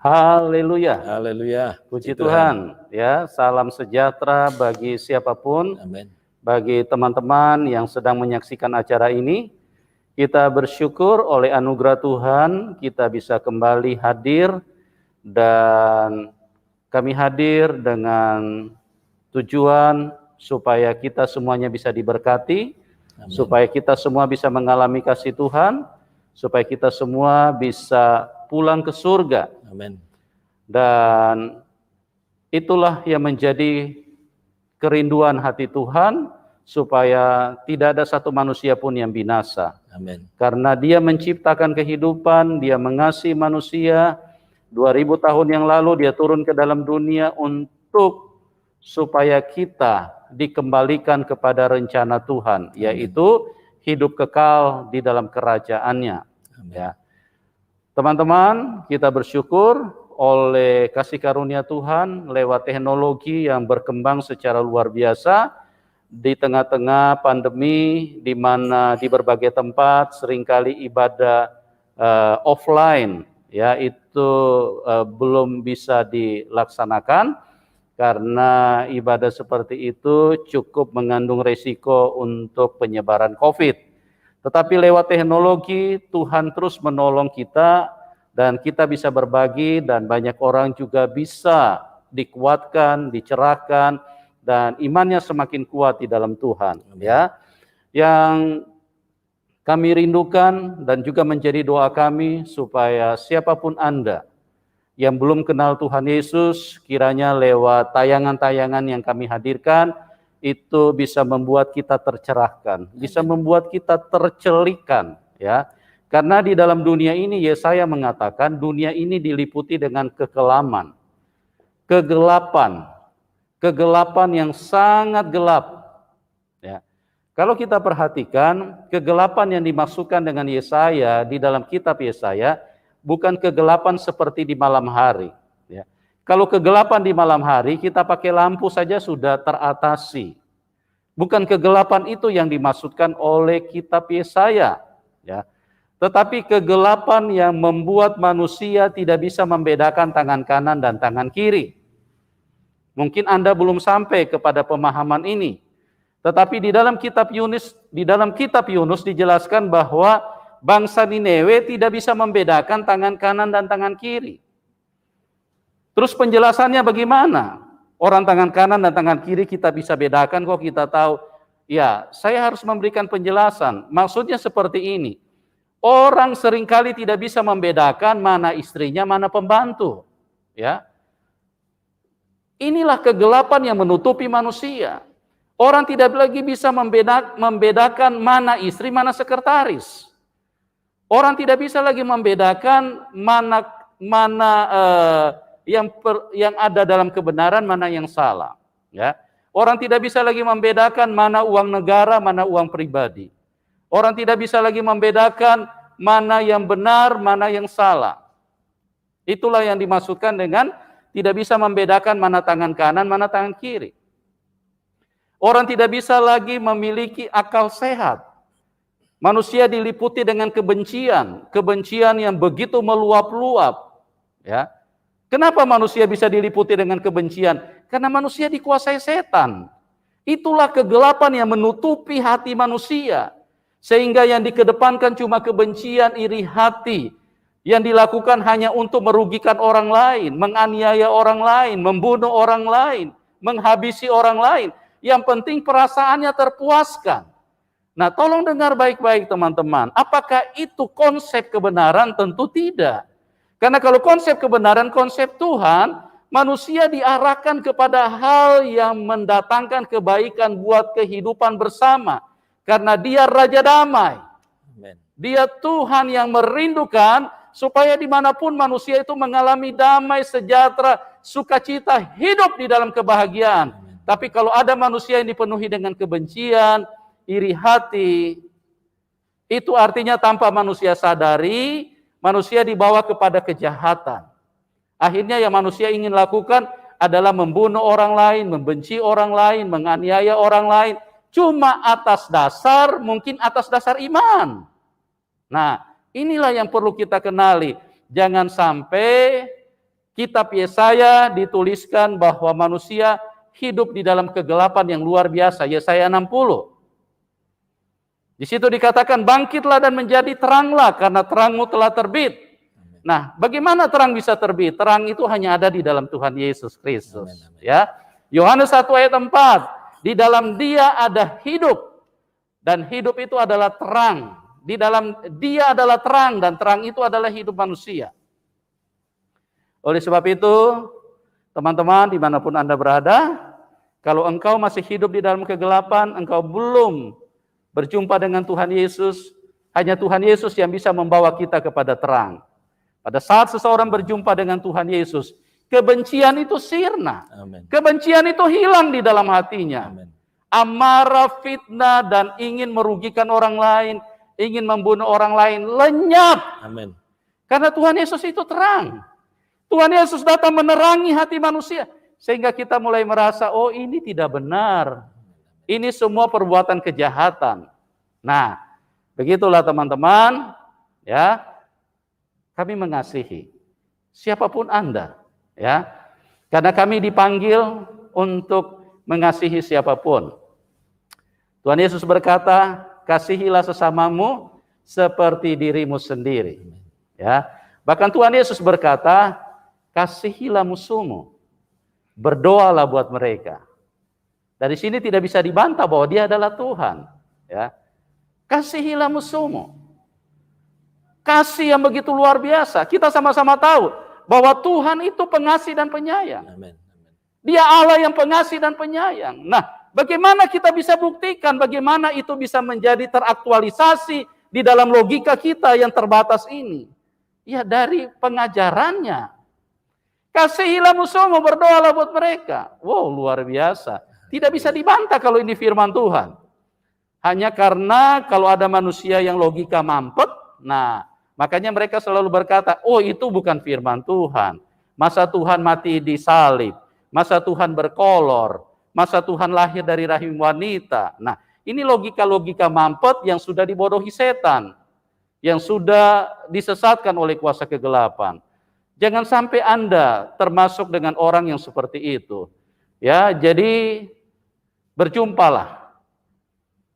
Haleluya. Haleluya. Puji Tuhan. Ya, salam sejahtera bagi siapapun, Amin. bagi teman-teman yang sedang menyaksikan acara ini. Kita bersyukur oleh anugerah Tuhan, kita bisa kembali hadir, dan kami hadir dengan tujuan supaya kita semuanya bisa diberkati, Amin. supaya kita semua bisa mengalami kasih Tuhan, supaya kita semua bisa pulang ke surga. Amin. Dan itulah yang menjadi kerinduan hati Tuhan, supaya tidak ada satu manusia pun yang binasa. Amin. Karena Dia menciptakan kehidupan, Dia mengasihi manusia. 2000 tahun yang lalu Dia turun ke dalam dunia untuk supaya kita dikembalikan kepada rencana Tuhan, yaitu hidup kekal di dalam kerajaan-Nya. Ya. Teman-teman, kita bersyukur oleh kasih karunia Tuhan lewat teknologi yang berkembang secara luar biasa di tengah-tengah pandemi, di mana di berbagai tempat seringkali ibadah offline ya itu belum bisa dilaksanakan karena ibadah seperti itu cukup mengandung resiko untuk penyebaran COVID. Tetapi lewat teknologi Tuhan terus menolong kita dan kita bisa berbagi dan banyak orang juga bisa dikuatkan, dicerahkan dan imannya semakin kuat di dalam Tuhan. Ya, yang kami rindukan dan juga menjadi doa kami supaya siapapun Anda yang belum kenal Tuhan Yesus, kiranya lewat tayangan-tayangan yang kami hadirkan itu bisa membuat kita tercerahkan, bisa membuat kita tercelikan, ya. Karena di dalam dunia ini Yesaya mengatakan dunia ini diliputi dengan kekelaman, kegelapan, kegelapan yang sangat gelap. Ya. Kalau kita perhatikan, kegelapan yang dimaksudkan dengan Yesaya di dalam kitab Yesaya bukan kegelapan seperti di malam hari. Ya. Kalau kegelapan di malam hari, kita pakai lampu saja sudah teratasi. Bukan kegelapan itu yang dimaksudkan oleh kitab Yesaya. Ya. Tetapi kegelapan yang membuat manusia tidak bisa membedakan tangan kanan dan tangan kiri. Mungkin Anda belum sampai kepada pemahaman ini. Tetapi di dalam kitab Yunus dijelaskan bahwa bangsa Niniwe tidak bisa membedakan tangan kanan dan tangan kiri. Terus penjelasannya bagaimana? Orang tangan kanan dan tangan kiri kita bisa bedakan kok, kita tahu. Ya, saya harus memberikan penjelasan. Maksudnya seperti ini. Orang seringkali tidak bisa membedakan mana istrinya, mana pembantu. Ya. Inilah kegelapan yang menutupi manusia. Orang tidak lagi bisa membedakan mana istri, mana sekretaris. Orang tidak bisa lagi membedakan mana yang ada dalam kebenaran, mana yang salah. Ya. Orang tidak bisa lagi membedakan mana uang negara, mana uang pribadi. Orang tidak bisa lagi membedakan mana yang benar, mana yang salah. Itulah yang dimaksudkan dengan tidak bisa membedakan mana tangan kanan, mana tangan kiri. Orang tidak bisa lagi memiliki akal sehat. Manusia diliputi dengan kebencian, kebencian yang begitu meluap-luap. Ya. Kenapa manusia bisa diliputi dengan kebencian? Karena manusia dikuasai setan. Itulah kegelapan yang menutupi hati manusia. Sehingga yang dikedepankan cuma kebencian, iri hati. Yang dilakukan hanya untuk merugikan orang lain, menganiaya orang lain, membunuh orang lain, menghabisi orang lain. Yang penting perasaannya terpuaskan. Nah, tolong dengar baik-baik teman-teman. Apakah itu konsep kebenaran? Tentu tidak. Karena kalau konsep kebenaran, konsep Tuhan, manusia diarahkan kepada hal yang mendatangkan kebaikan buat kehidupan bersama. Karena Dia Raja Damai. Dia Tuhan yang merindukan supaya dimanapun manusia itu mengalami damai, sejahtera, sukacita, hidup di dalam kebahagiaan. Tapi kalau ada manusia yang dipenuhi dengan kebencian, iri hati, itu artinya tanpa manusia sadari, manusia dibawa kepada kejahatan. Akhirnya yang manusia ingin lakukan adalah membunuh orang lain, membenci orang lain, menganiaya orang lain, cuma mungkin atas dasar iman. Nah, inilah yang perlu kita kenali. Jangan sampai Kitab Yesaya dituliskan bahwa manusia hidup di dalam kegelapan yang luar biasa. Yesaya 60. Di situ dikatakan, bangkitlah dan menjadi teranglah karena terangmu telah terbit. Nah, bagaimana terang bisa terbit? Terang itu hanya ada di dalam Tuhan Yesus Kristus. Ya, Yohanes 1 ayat 4. Di dalam Dia ada hidup, dan hidup itu adalah terang. Di dalam Dia adalah terang, dan terang itu adalah hidup manusia. Oleh sebab itu, teman-teman dimanapun Anda berada, kalau engkau masih hidup di dalam kegelapan, engkau belum berjumpa dengan Tuhan Yesus, hanya Tuhan Yesus yang bisa membawa kita kepada terang. Pada saat seseorang berjumpa dengan Tuhan Yesus, kebencian itu sirna. Amen. Kebencian itu hilang di dalam hatinya. Amen. Amarah, fitnah, dan ingin merugikan orang lain, ingin membunuh orang lain, lenyap. Amen. Karena Tuhan Yesus itu terang. Tuhan Yesus datang menerangi hati manusia. Sehingga kita mulai merasa, oh ini tidak benar. Ini semua perbuatan kejahatan. Nah, begitulah teman-teman. Ya, kami mengasihi siapapun Anda. Ya, karena kami dipanggil untuk mengasihi siapapun. Tuhan Yesus berkata, kasihilah sesamamu seperti dirimu sendiri. Ya, bahkan Tuhan Yesus berkata, kasihilah musuhmu, berdoalah buat mereka. Dari sini tidak bisa dibantah bahwa Dia adalah Tuhan. Ya, kasihilah musuhmu. Kasih yang begitu luar biasa. Kita sama-sama tahu bahwa Tuhan itu pengasih dan penyayang. Amen. Dia Allah yang pengasih dan penyayang. Nah, bagaimana kita bisa buktikan bagaimana itu bisa menjadi teraktualisasi di dalam logika kita yang terbatas ini? Ya dari pengajarannya. Kasihilah musuhmu, berdoalah buat mereka. Wow, luar biasa. Tidak bisa dibantah kalau ini firman Tuhan. Hanya karena kalau ada manusia yang logika mampet, nah makanya mereka selalu berkata, oh itu bukan firman Tuhan. Masa Tuhan mati di salib? Masa Tuhan berkolor? Masa Tuhan lahir dari rahim wanita? Nah, ini logika-logika mampet yang sudah dibodohi setan. Yang sudah disesatkan oleh kuasa kegelapan. Jangan sampai Anda termasuk dengan orang yang seperti itu. Ya, jadi berjumpalah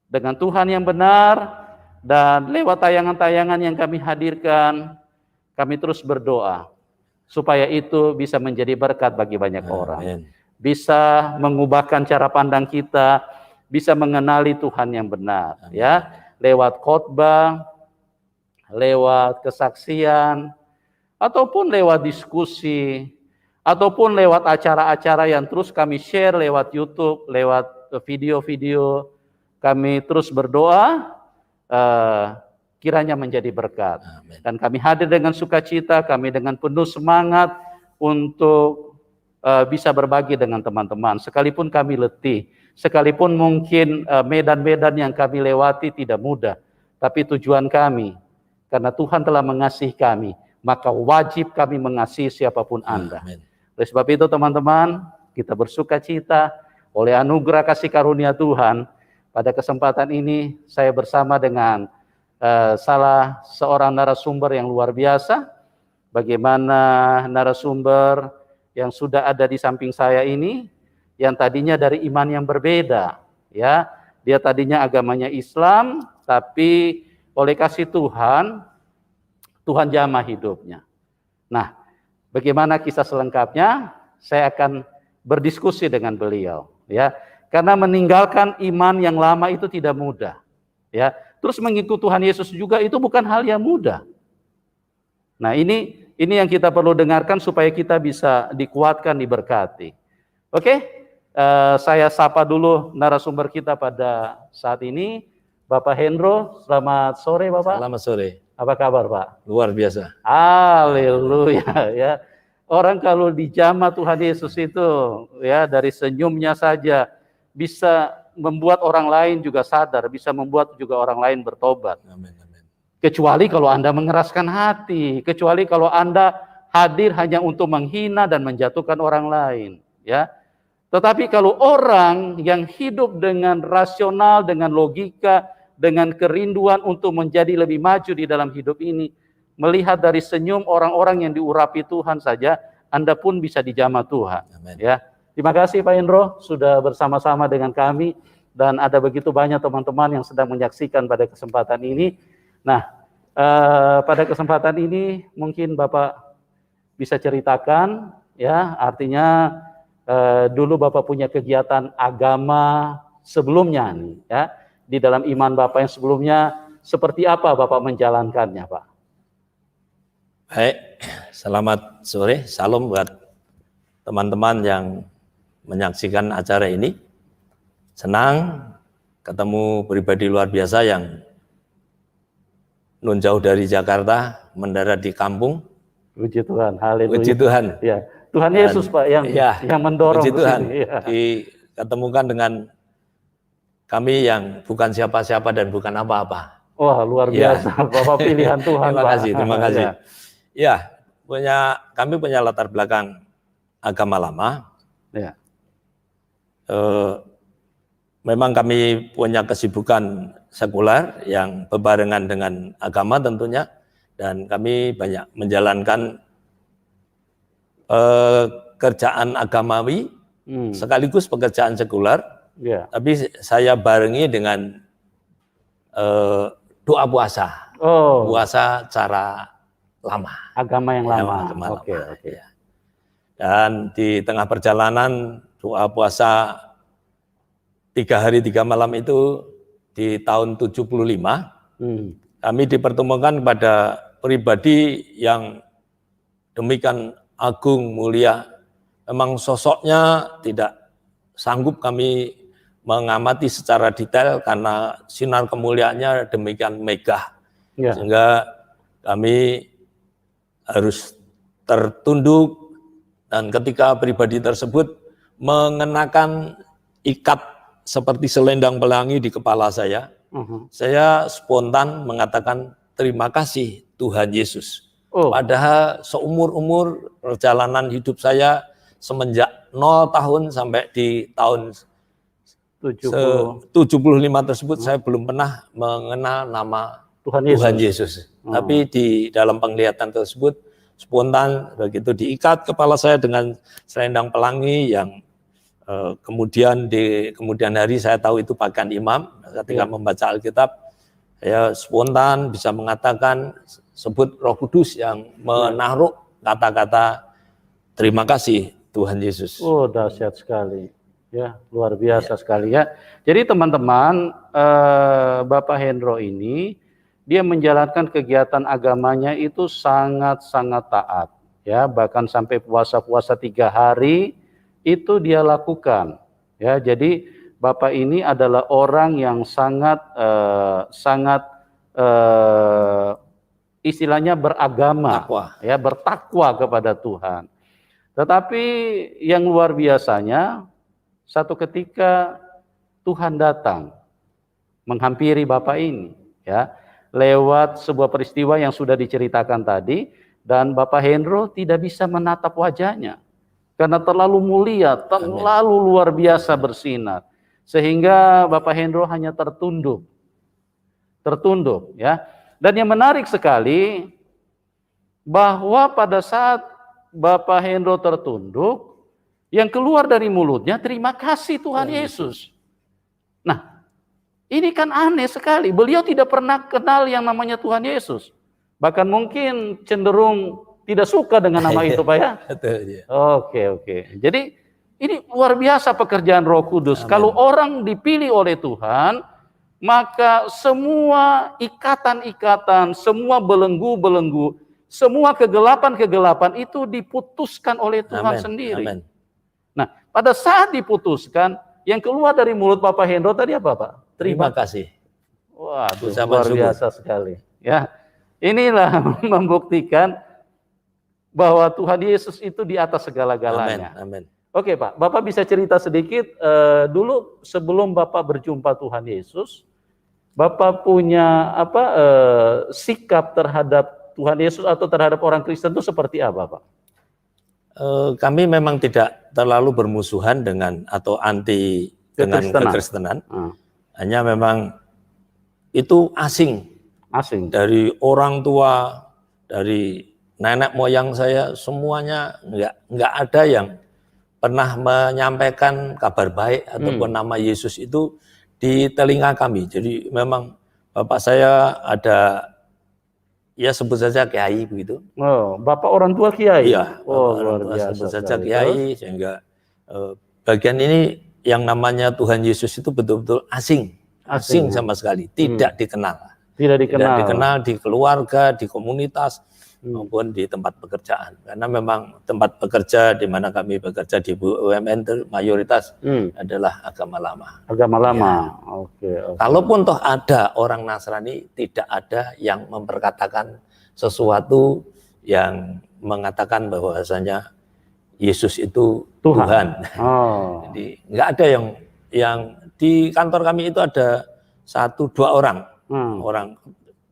dengan Tuhan yang benar, dan lewat tayangan-tayangan yang kami hadirkan, kami terus berdoa supaya itu bisa menjadi berkat bagi banyak orang. Bisa mengubahkan cara pandang kita, bisa mengenali Tuhan yang benar. Amen. Ya, lewat khotbah, lewat kesaksian, ataupun lewat diskusi, ataupun lewat acara-acara yang terus kami share lewat YouTube, lewat video-video, kami terus berdoa, kiranya menjadi berkat. Amen. Dan kami hadir dengan sukacita, kami dengan penuh semangat untuk bisa berbagi dengan teman-teman. Sekalipun kami letih, sekalipun mungkin medan-medan yang kami lewati tidak mudah, tapi tujuan kami, karena Tuhan telah mengasihi kami, maka wajib kami mengasihi siapapun Anda. Amen. Oleh sebab itu teman-teman, kita bersuka cita oleh anugerah kasih karunia Tuhan. Pada kesempatan ini saya bersama dengan salah seorang narasumber yang luar biasa. Bagaimana narasumber yang sudah ada di samping saya ini, yang tadinya dari iman yang berbeda. Ya, dia tadinya agamanya Islam, tapi oleh kasih Tuhan, Tuhan jamah hidupnya. Nah, bagaimana kisah selengkapnya? Saya akan berdiskusi dengan beliau, ya. Karena meninggalkan iman yang lama itu tidak mudah, ya. Terus mengikut Tuhan Yesus juga itu bukan hal yang mudah. Nah, ini yang kita perlu dengarkan supaya kita bisa dikuatkan, diberkati. Oke, saya sapa dulu narasumber kita pada saat ini, Bapak Hendro. Selamat sore, Bapak. Selamat sore. Apa kabar, Pak? Luar biasa. Haleluya, ya. Orang kalau dijamah Tuhan Yesus itu, ya, dari senyumnya saja bisa membuat orang lain juga sadar, bisa membuat juga orang lain bertobat. Amin, amin. Kecuali kalau Anda mengeraskan hati, kecuali kalau Anda hadir hanya untuk menghina dan menjatuhkan orang lain, ya. Tetapi kalau orang yang hidup dengan rasional, dengan logika, dengan kerinduan untuk menjadi lebih maju di dalam hidup ini, melihat dari senyum orang-orang yang diurapi Tuhan saja, Anda pun bisa dijamah Tuhan. Amin. Ya, terima kasih Pak Hendro sudah bersama-sama dengan kami, dan ada begitu banyak teman-teman yang sedang menyaksikan pada kesempatan ini. Nah, pada kesempatan ini mungkin Bapak bisa ceritakan, ya, artinya dulu Bapak punya kegiatan agama sebelumnya nih, ya, di dalam iman Bapak yang sebelumnya, seperti apa Bapak menjalankannya, Pak? Baik, selamat sore, salam buat teman-teman yang menyaksikan acara ini. Senang ketemu pribadi luar biasa yang nun jauh dari Jakarta, mendarat di kampung. Puji Tuhan, haleluya. Puji Tuhan. Ya, Tuhan Yesus Pak yang mendorong puji ke Tuhan. sini. Ya. Diketemukan dengan kami yang bukan siapa-siapa dan bukan apa-apa. Wah, luar biasa, Bapak pilihan Tuhan. Terima kasih. Ya, kami punya latar belakang agama lama. Ya. Memang kami punya kesibukan sekuler yang berbarengan dengan agama tentunya, dan kami banyak menjalankan kerjaan agamawi sekaligus pekerjaan sekuler. Ya. Tapi saya barengi dengan doa puasa. Puasa cara lama. Agama yang lama. Oke. Ya. Dan di tengah perjalanan doa puasa 3 hari 3 malam itu di tahun 75, kami dipertemukan pada pribadi yang demikian agung, mulia. Memang sosoknya tidak sanggup kami mengamati secara detail karena sinar kemuliaannya demikian megah. Ya. Sehingga kami harus tertunduk, dan ketika pribadi tersebut mengenakan ikat seperti selendang pelangi di kepala saya, saya spontan mengatakan terima kasih Tuhan Yesus. Padahal seumur-umur perjalanan hidup saya semenjak 0 tahun sampai di tahun 75 tersebut saya belum pernah mengenal nama Tuhan Yesus. Tapi di dalam penglihatan tersebut spontan begitu diikat kepala saya dengan selendang pelangi yang kemudian di kemudian hari saya tahu itu pakaian imam. Ketika membaca Alkitab, saya spontan bisa mengatakan sebut Roh Kudus yang menaruh kata-kata terima kasih Tuhan Yesus. Oh, dahsyat sekali. Ya, luar biasa sekali ya. Jadi teman-teman, Bapak Hendro ini dia menjalankan kegiatan agamanya itu sangat-sangat taat, ya, bahkan sampai puasa-puasa 3 hari itu dia lakukan, ya. Jadi Bapak ini adalah orang yang sangat istilahnya beragama, ya, bertakwa kepada Tuhan. Tetapi yang luar biasanya, satu ketika Tuhan datang menghampiri Bapak ini, ya, lewat sebuah peristiwa yang sudah diceritakan tadi, dan Bapak Hendro tidak bisa menatap wajahnya karena terlalu mulia, terlalu luar biasa bersinar, sehingga Bapak Hendro hanya tertunduk, ya. Dan yang menarik sekali bahwa pada saat Bapak Hendro tertunduk, yang keluar dari mulutnya terima kasih Tuhan Yesus. Nah, ini kan aneh sekali. Beliau tidak pernah kenal yang namanya Tuhan Yesus. Bahkan mungkin cenderung tidak suka dengan nama itu, Pak ya. Oke. Jadi ini luar biasa pekerjaan Roh Kudus. Amin. Kalau orang dipilih oleh Tuhan, maka semua ikatan-ikatan, semua belenggu-belenggu, semua kegelapan-kegelapan itu diputuskan oleh Tuhan sendiri. Amin. Nah, pada saat diputuskan, yang keluar dari mulut Bapak Hendro tadi apa, Pak? Terima kasih. Wah, luar biasa sekali. Ya, inilah membuktikan bahwa Tuhan Yesus itu di atas segala-galanya. Amin. Oke, Pak, Bapak bisa cerita sedikit dulu sebelum Bapak berjumpa Tuhan Yesus, Bapak punya sikap terhadap Tuhan Yesus atau terhadap orang Kristen itu seperti apa, Pak? Kami memang tidak terlalu bermusuhan dengan atau anti dengan kekristenan. Hanya memang itu asing dari orang tua, dari nenek moyang saya semuanya nggak ada yang pernah menyampaikan kabar baik ataupun nama Yesus itu di telinga kami. Jadi memang bapak saya ada, ya sebut saja kiai begitu. Oh, bapak orang tua kiai. Iya, Oh, bapak orang luar tua sebut biasa saja sekali. kiai, sehingga bagian ini yang namanya Tuhan Yesus itu betul-betul asing sama sekali, tidak dikenal. Tidak Tidak dikenal. dikenal di keluarga, di komunitas, maupun di tempat pekerjaan. Karena memang tempat bekerja di mana kami bekerja di BUMN itu mayoritas adalah agama lama. Agama lama. Oke. Kalaupun toh ada orang Nasrani, tidak ada yang memperkatakan sesuatu yang mengatakan bahwasanya Yesus itu Tuhan. Oh. Jadi nggak ada yang di kantor kami itu ada 1-2 orang.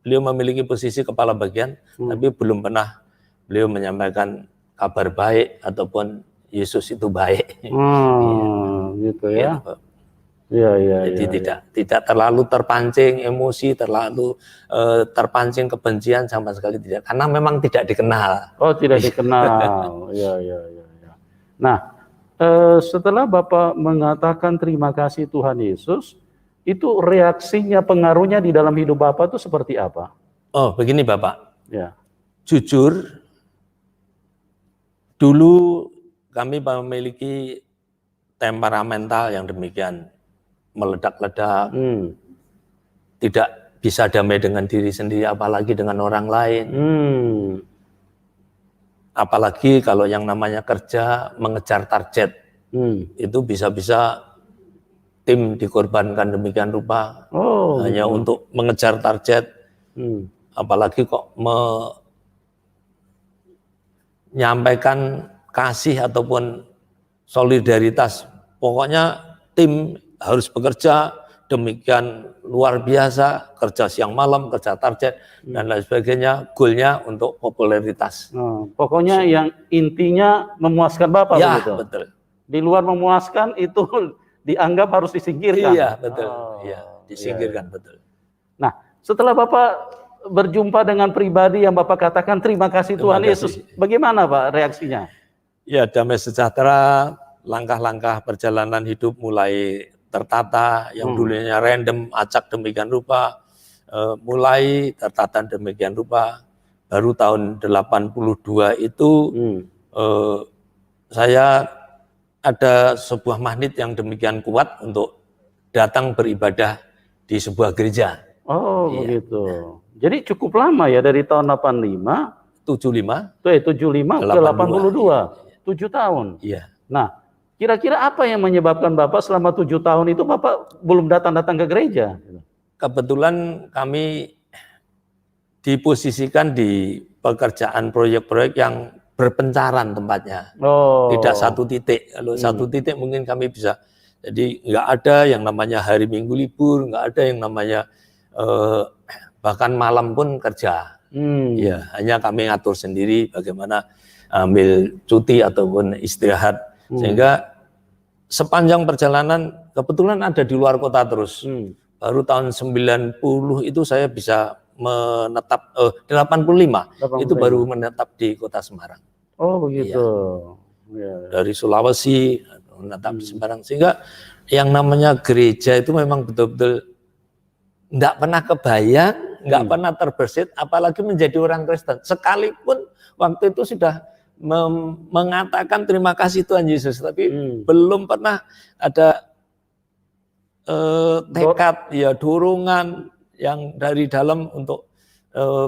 Beliau memiliki posisi kepala bagian, tapi belum pernah beliau menyampaikan kabar baik ataupun Yesus itu baik. Gitu ya. Iya. Jadi tidak terlalu terpancing emosi, terlalu terpancing kebencian sama sekali tidak, karena memang tidak dikenal. Oh, tidak dikenal. Iya. Nah, setelah Bapak mengatakan terima kasih Tuhan Yesus, itu reaksinya, pengaruhnya di dalam hidup Bapak itu seperti apa? Oh, begini Bapak. Ya. Jujur, dulu kami memiliki temperamental yang demikian meledak-ledak, tidak bisa damai dengan diri sendiri, apalagi dengan orang lain. Apalagi kalau yang namanya kerja mengejar target, itu bisa-bisa tim dikorbankan demikian rupa hanya untuk mengejar target. Apalagi kok menyampaikan kasih ataupun solidaritas, pokoknya tim harus bekerja demikian luar biasa, kerja siang malam, kerja target dan lain sebagainya, goalnya untuk popularitas. Pokoknya yang intinya memuaskan Bapak ya, begitu. Betul. Di luar memuaskan itu dianggap harus disingkirkan. Iya, betul. Disingkirkan, betul. Nah, setelah Bapak berjumpa dengan pribadi yang Bapak katakan terima kasih Tuhan Yesus, bagaimana Pak reaksinya? Ya, damai sejahtera, langkah-langkah perjalanan hidup mulai tertata, yang dulunya random, acak demikian rupa, mulai tertata demikian rupa. Baru tahun 82 itu saya ada sebuah magnet yang demikian kuat untuk datang beribadah di sebuah gereja. Oh, begitu. Jadi cukup lama ya, dari tahun 75, 75 ke 82, 7 tahun. Iya. Nah, kira-kira apa yang menyebabkan Bapak selama 7 tahun itu Bapak belum datang-datang ke gereja? Kebetulan kami diposisikan di pekerjaan proyek-proyek yang berpencaran tempatnya. Tidak satu titik. Kalau satu titik mungkin kami bisa. Jadi nggak ada yang namanya hari Minggu libur, nggak ada yang namanya bahkan malam pun kerja. Ya, hanya kami ngatur sendiri bagaimana ambil cuti ataupun istirahat. Sehingga sepanjang perjalanan kebetulan ada di luar kota terus. Baru tahun 90 itu saya bisa menetap 85 itu baru menetap di Kota Semarang. Oh, begitu. Ya. Dari Sulawesi menetap di Semarang, sehingga yang namanya gereja itu memang betul-betul enggak pernah kebayang, enggak pernah terbersit, apalagi menjadi orang Kristen. Sekalipun waktu itu sudah mengatakan terima kasih Tuhan Yesus, tapi belum pernah ada tekad, ya dorongan yang dari dalam untuk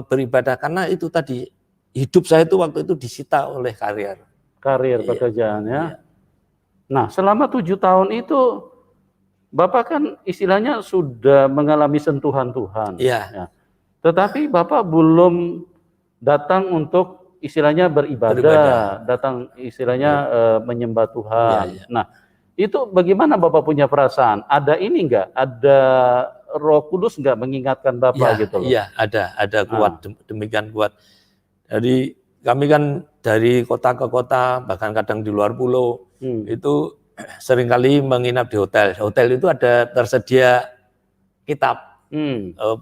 beribadah, karena itu tadi hidup saya itu waktu itu disita oleh karir pekerjaan ya. Nah, selama 7 tahun itu Bapak kan istilahnya sudah mengalami sentuhan Tuhan. Ya. Tetapi Bapak belum datang untuk istilahnya beribadah. Datang istilahnya menyembah Tuhan. Nah, itu bagaimana Bapak punya perasaan? Ada ini enggak? Ada Roh Kudus enggak mengingatkan Bapak gitu loh? Iya, ada kuat, demikian kuat. Jadi kami kan dari kota ke kota, bahkan kadang di luar pulau, itu seringkali menginap di hotel. Hotel itu ada tersedia kitab,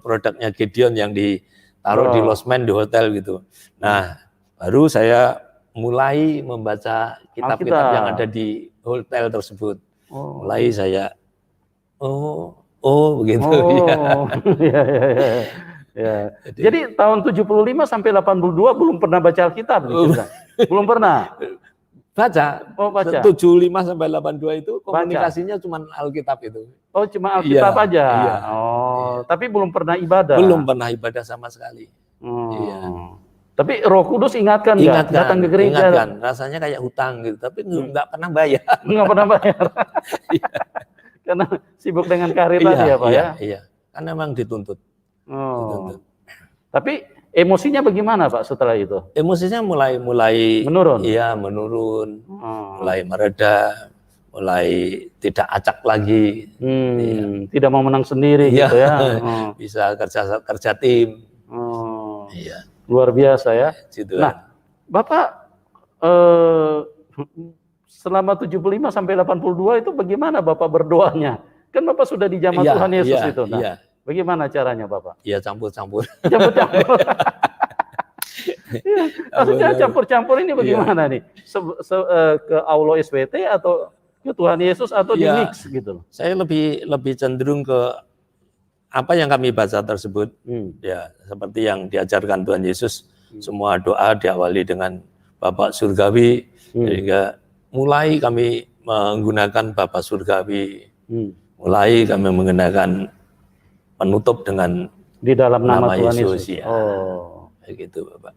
produknya Gideon yang ditaruh di losmen di hotel gitu. Nah, baru saya mulai membaca kitab-kitab Alkitab. yang ada di hotel tersebut. Oh. Mulai saya, begitu. Oh, ya, ya, ya. Ya. Jadi tahun 75 sampai 82 belum pernah baca Alkitab, belum pernah. Baca. Oh, baca. 75 sampai 82 itu komunikasinya cuma Alkitab itu. Oh, cuma Alkitab aja. Iya. Oh, tapi belum pernah ibadah. Belum pernah ibadah sama sekali. Iya. Tapi Roh Kudus ingatkan nggak datang ke gereja? Ingatkan, rasanya kayak hutang gitu, tapi nggak pernah bayar. Nggak pernah bayar. Karena sibuk dengan karir tadi ya Pak ya? Iya, karena memang dituntut. Dituntut. Tapi emosinya bagaimana Pak setelah itu? Emosinya mulai menurun. Iya, menurun. Mulai mereda, mulai tidak acak lagi. Tidak mau menang sendiri gitu ya. Bisa kerja tim. Iya. Luar biasa ya. Gitu. Nah, Bapak selama 75 sampai 82 itu bagaimana Bapak berdoanya? Kan Bapak sudah di zaman Tuhan Yesus itu. Nah, bagaimana caranya Bapak? Iya, campur-campur. Campur-campur. Maksudnya campur-campur ini bagaimana nih? Ke Aulo SWT atau ke Tuhan Yesus atau di mix gitu? Saya lebih cenderung ke apa yang kami baca tersebut, ya seperti yang diajarkan Tuhan Yesus, semua doa diawali dengan Bapa Surgawi, sehingga mulai kami menggunakan Bapa Surgawi, mulai kami menggunakan penutup dengan di dalam nama Tuhan Yesus. Ya. Begitu Bapak.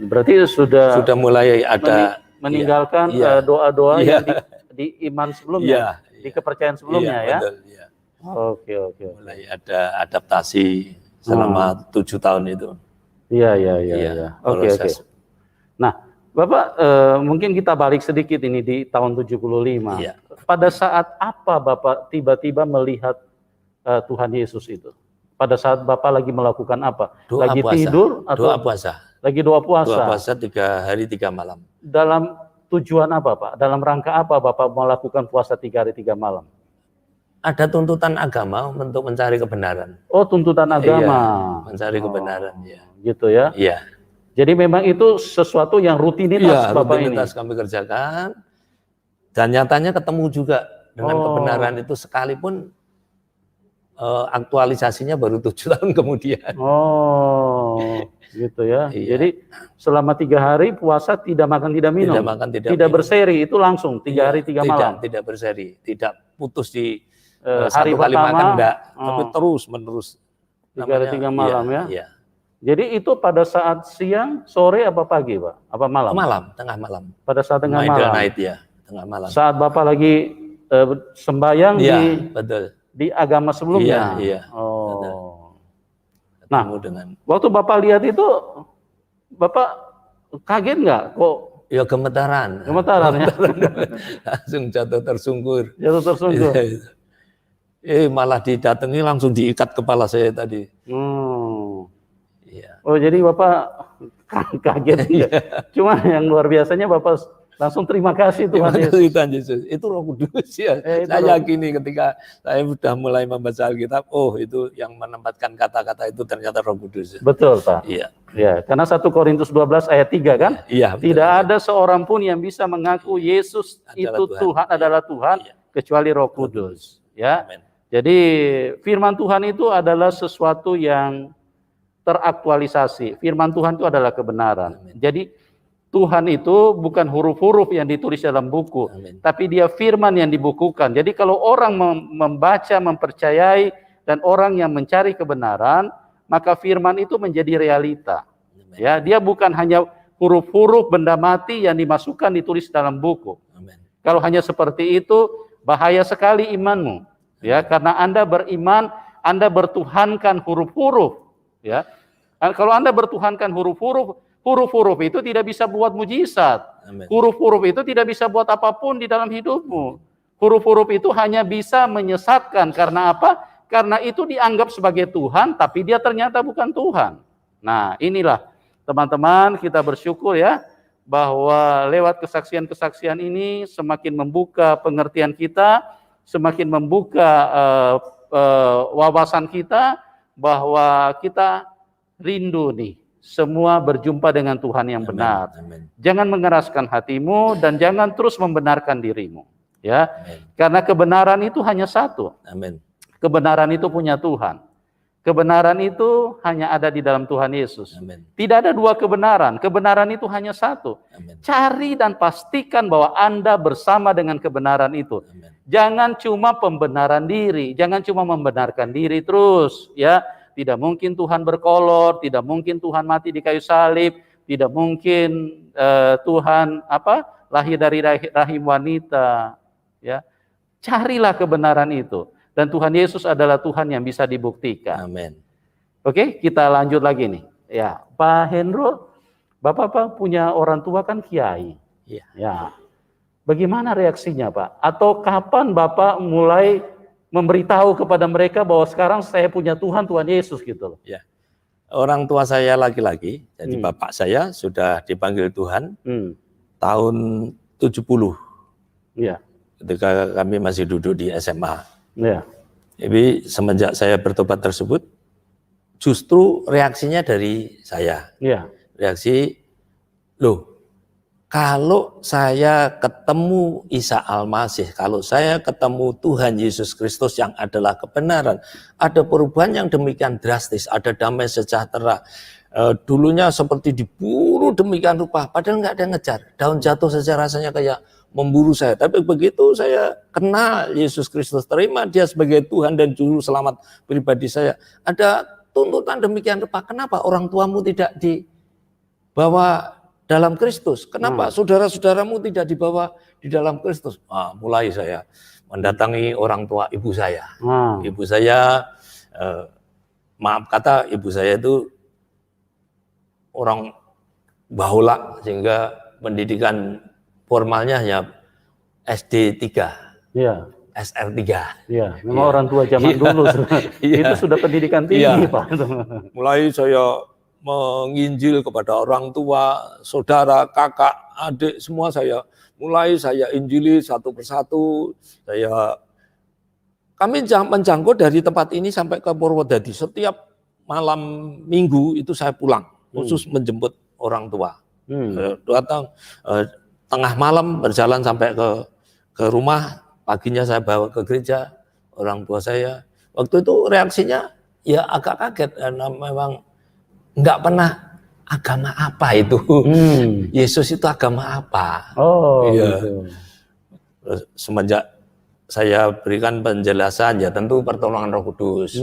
Berarti sudah mulai ada meninggalkan doa-doa yang di iman sebelumnya, di kepercayaan sebelumnya ya. Betul, ya. Oke. Mulai ada adaptasi selama 7 tahun itu. Iya. Oke. Nah, Bapak mungkin kita balik sedikit ini di tahun 75. Iya. Pada saat apa Bapak tiba-tiba melihat Tuhan Yesus itu? Pada saat Bapak lagi melakukan apa? Lagi puasa. Tidur atau doa puasa? Lagi doa puasa. Doa puasa 3 hari 3 malam. Dalam tujuan apa Pak? Dalam rangka apa Bapak melakukan puasa 3 hari 3 malam? Ada tuntutan agama untuk mencari kebenaran. Oh, tuntutan agama. Iya, mencari kebenaran, ya. Gitu ya? Iya. Jadi memang itu sesuatu yang rutinitas Bapak rutinitas kami kerjakan. Dan nyatanya ketemu juga dengan kebenaran itu sekalipun aktualisasinya baru 7 tahun kemudian. Gitu ya. Iya. Jadi selama 3 hari puasa tidak makan tidak minum. Tidak minum. Berseri itu langsung 3 hari 3 malam. Tidak berseri, tidak putus di hari satu kali pertama, makan enggak, tapi terus menerus 3 hari 3 malam ya. Jadi itu pada saat siang, sore apa pagi Pak? Apa malam? Malam, tengah malam. Pada saat tengah malam. Night ya, tengah malam. Saat Bapak lagi sembahyang betul. Di agama sebelumnya. Iya. Nah, waktu Bapak lihat itu, Bapak kaget nggak? Kok? Ya gemetaran. Gemetaran ya. Langsung jatuh tersungkur. Malah didatangi langsung diikat kepala saya tadi. Iya. Oh jadi Bapak kaget ya. Cuma yang luar biasanya Bapak langsung terima kasih Tuhan Yesus. Itu Roh Kudus ya. Saya yakini ketika saya sudah mulai membaca Alkitab, itu yang menempatkan kata-kata itu ternyata Roh Kudus. Betul Pak. Iya. Ya, karena 1 Korintus 12 ayat 3 kan? Iya. Tidak ada seorang pun yang bisa mengaku Yesus itu Tuhan adalah Tuhan kecuali Roh Kudus. Ya. Amen. Jadi firman Tuhan itu adalah sesuatu yang teraktualisasi. Firman Tuhan itu adalah kebenaran. Amen. Jadi Tuhan itu bukan huruf-huruf yang ditulis dalam buku, tapi dia firman yang dibukukan. Jadi kalau orang membaca, mempercayai, dan orang yang mencari kebenaran, maka firman itu menjadi realita. Ya, dia bukan hanya huruf-huruf benda mati yang dimasukkan ditulis dalam buku. Kalau hanya seperti itu, bahaya sekali imanmu. Ya, karena Anda beriman, Anda bertuhankan huruf-huruf. Ya, kalau Anda bertuhankan huruf-huruf itu tidak bisa buat mujizat. Huruf-huruf itu tidak bisa buat apapun di dalam hidupmu. Huruf-huruf itu hanya bisa menyesatkan. Karena apa? Karena itu dianggap sebagai Tuhan, tapi dia ternyata bukan Tuhan. Nah, inilah teman-teman, kita bersyukur ya, bahwa lewat kesaksian-kesaksian ini semakin membuka pengertian kita, semakin membuka wawasan kita, bahwa kita rindu nih semua berjumpa dengan Tuhan yang benar. Amin. Jangan mengeraskan hatimu dan jangan terus membenarkan dirimu. Ya, Amin. karena kebenaran itu hanya satu. Amin. Kebenaran itu punya Tuhan. Kebenaran itu hanya ada di dalam Tuhan Yesus. Amin. Tidak ada dua kebenaran. Kebenaran itu hanya satu. Amin. Cari dan pastikan bahwa Anda bersama dengan kebenaran itu. Amin. Jangan cuma pembenaran diri, jangan cuma membenarkan diri terus, ya. Tidak mungkin Tuhan berkolor, tidak mungkin Tuhan mati di kayu salib, tidak mungkin Tuhan lahir dari rahim wanita, ya. Carilah kebenaran itu. Dan Tuhan Yesus adalah Tuhan yang bisa dibuktikan. Amin. Oke, kita lanjut lagi nih. Ya, Pak Hendro, Bapak punya orang tua kan kiai. Iya. Ya. Bagaimana reaksinya, Pak? Atau kapan Bapak mulai memberitahu kepada mereka bahwa sekarang saya punya Tuhan Yesus gitu loh? Ya. Orang tua saya laki-laki, jadi bapak saya sudah dipanggil Tuhan tahun 70. Iya. Ketika kami masih duduk di SMA. Ya. Jadi semenjak saya bertobat tersebut, justru reaksinya dari saya. Ya. Reaksi, loh, kalau saya ketemu Isa Al-Masih, kalau saya ketemu Tuhan Yesus Kristus yang adalah kebenaran, ada perubahan yang demikian drastis, ada damai sejahtera. Dulunya seperti diburu demikian rupa, padahal nggak ada yang ngejar. Daun jatuh saja rasanya kayak memburu saya. Tapi begitu saya kenal Yesus Kristus, terima dia sebagai Tuhan dan Juru Selamat pribadi saya, ada tuntutan demikian rupa. Kenapa orang tuamu tidak dibawa dalam Kristus? Kenapa saudara-saudaramu tidak dibawa di dalam Kristus? Mulai saya mendatangi orang tua ibu saya. Ibu saya, maaf kata, ibu saya itu orang bahola, sehingga pendidikan formalnya hanya SD 3, ya. SR 3. Iya, memang orang tua zaman dulu itu sudah pendidikan tinggi, Pak. Mulai saya menginjil kepada orang tua, saudara, kakak, adik, semua saya injili satu persatu. Kami menjangkau dari tempat ini sampai ke Purwodadi. Setiap malam Minggu itu saya pulang, khusus menjemput orang tua. Datang tengah malam berjalan sampai ke rumah, paginya saya bawa ke gereja orang tua saya. Waktu itu reaksinya ya agak kaget, karena memang nggak pernah agama apa itu. Yesus itu agama apa? Iya. Gitu. Semenjak saya berikan penjelasan, ya tentu pertolongan Roh Kudus.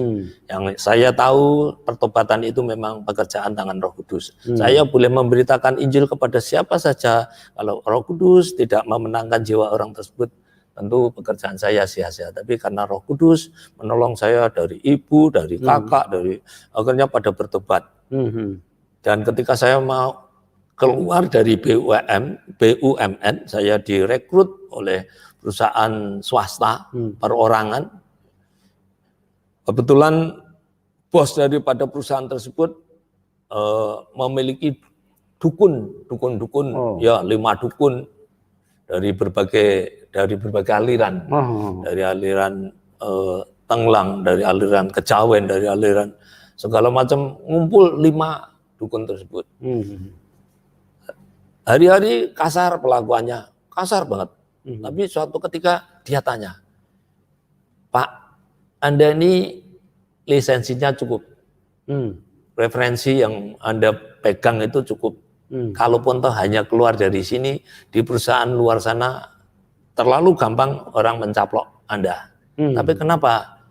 Yang saya tahu pertobatan itu memang pekerjaan tangan Roh Kudus. Saya boleh memberitakan Injil kepada siapa saja. Kalau Roh Kudus tidak memenangkan jiwa orang tersebut, tentu pekerjaan saya sia-sia. Tapi karena Roh Kudus menolong saya dari ibu, dari kakak, akhirnya pada bertobat. Dan ketika saya mau keluar dari BUMN, saya direkrut oleh perusahaan swasta, perorangan. Kebetulan bos daripada perusahaan tersebut memiliki dukun, ya 5 dukun dari berbagai aliran, dari aliran Tenglang, dari aliran Kejawen, dari aliran segala macam, ngumpul 5 dukun tersebut. Hari-hari kasar pelakuannya, kasar banget. Tapi suatu ketika dia tanya, Pak, Anda ini lisensinya cukup, referensi yang Anda pegang itu cukup. Kalaupun toh hanya keluar dari sini, di perusahaan luar sana terlalu gampang orang mencaplok Anda. Tapi kenapa?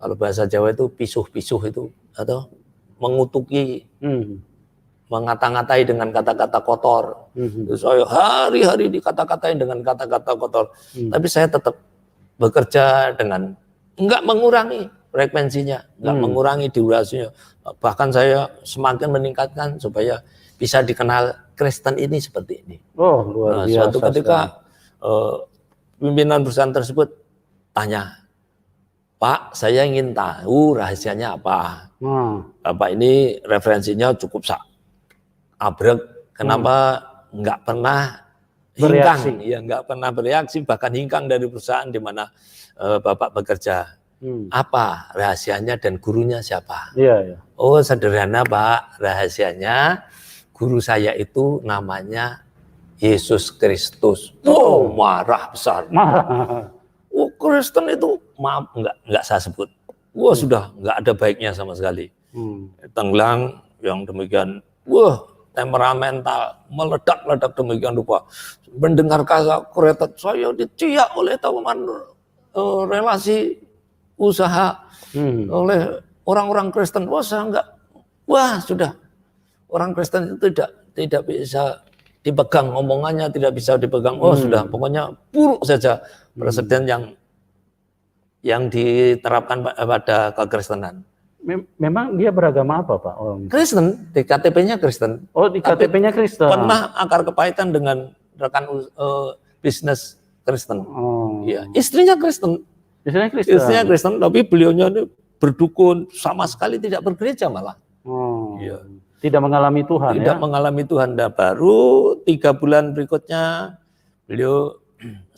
Kalau bahasa Jawa itu pisuh-pisuh itu, atau mengutuki, mengata-ngatai dengan kata-kata kotor. Saya hari-hari dikata-katain dengan kata-kata kotor. Tapi saya tetap bekerja dengan enggak mengurangi frekuensinya, enggak mengurangi durasinya. Bahkan saya semakin meningkatkan supaya bisa dikenal Kristen ini seperti ini. Luar biasa. Suatu ketika pimpinan perusahaan tersebut tanya, Pak, saya ingin tahu rahasianya apa. Bapak ini referensinya cukup abrek, kenapa nggak pernah hingkang, ya nggak pernah bereaksi, bahkan hingkang dari perusahaan di mana Bapak bekerja. Apa rahasianya dan gurunya siapa? Iya, iya. Oh, sederhana Pak, rahasianya guru saya itu namanya Yesus Kristus. Oh, marah besar. Oh, Kristen itu maaf enggak saya sebut. Wah, sudah enggak ada baiknya sama sekali. Tenggelam yang demikian, wah, temperamental, meledak-ledak demikian rupa. Mendengar kata kereta saya diciak oleh teman relasi usaha oleh orang-orang Kristen. Wah, saya enggak. Wah, sudah. Orang Kristen itu tidak bisa dipegang omongannya, tidak bisa dipegang. Oh, sudah, pokoknya buruk saja presiden yang diterapkan pada kekristenan. Memang dia beragama apa, Pak? Kristen, di KTP-nya Kristen. Oh, di KTP-nya Kristen. Pernah akar kepahitan dengan rekan bisnis Kristen. Iya, istrinya Kristen. Istrinya Kristen, tapi beliaunya ini berdukun, sama sekali tidak bergereja malah. Iya. Tidak mengalami Tuhan, tidak mengalami Tuhan. Dan baru 3 bulan berikutnya beliau,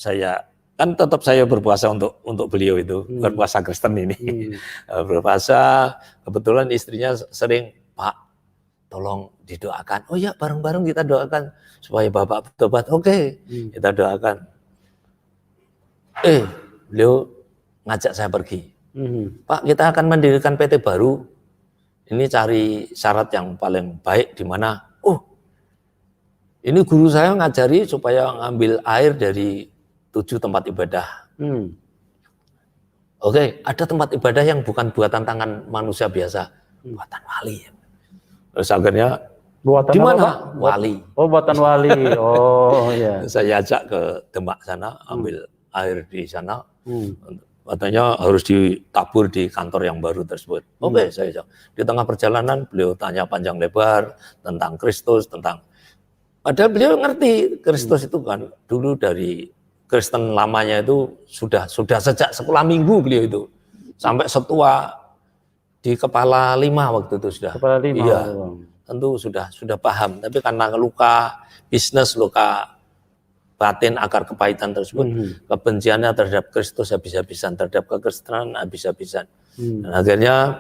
saya kan tetap saya berpuasa untuk beliau itu, berpuasa Kristen ini. Berpuasa, kebetulan istrinya sering, Pak, tolong didoakan. Oh ya, bareng-bareng kita doakan supaya Bapak bertobat. Oke, kita doakan. Beliau ngajak saya pergi. Pak, kita akan mendirikan PT baru. Ini cari syarat yang paling baik di mana. Oh, ini guru saya ngajari supaya ngambil air dari 7 tempat ibadah. Oke, ada tempat ibadah yang bukan buatan tangan manusia biasa, buatan wali. Terus akhirnya buatan di mana? Wali. Oh, buatan wali. Oh, ya. Saya ajak ke Demak sana, ambil air di sana. Katanya harus ditabur di kantor yang baru tersebut. Oke, saya ajak. Di tengah perjalanan beliau tanya panjang lebar tentang Kristus, padahal beliau ngerti Kristus itu kan dulu dari Kristen lamanya itu sudah sejak sekolah minggu beliau itu sampai setua di kepala 5 waktu itu sudah. Kepala 5. Iya, tentu sudah paham. Tapi karena luka bisnis, luka batin, akar kepahitan tersebut, kebenciannya terhadap Kristus habis-habisan, terhadap kekristenan habis-habisan. Dan akhirnya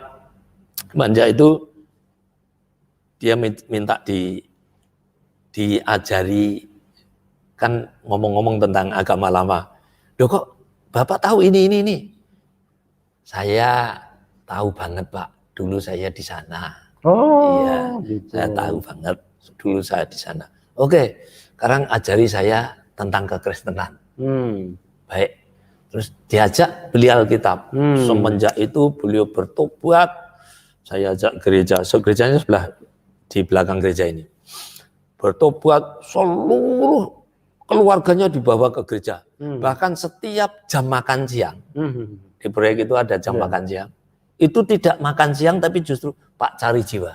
manja itu dia minta diajari, kan ngomong-ngomong tentang agama lama. Loh kok Bapak tahu ini? Saya tahu banget Pak, dulu saya di sana. Oh, iya, gitu. Saya tahu banget, dulu saya di sana. Oke, sekarang ajari saya tentang kekristenan. Baik, terus diajak beli Alkitab. Semenjak itu beliau bertobat. Saya ajak gereja, gerejanya sebelah di belakang gereja ini. Bertobat, seluruh keluarganya dibawa ke gereja. Bahkan setiap jam makan siang, di proyek itu ada jam makan siang. Itu tidak makan siang, tapi justru Pak cari jiwa.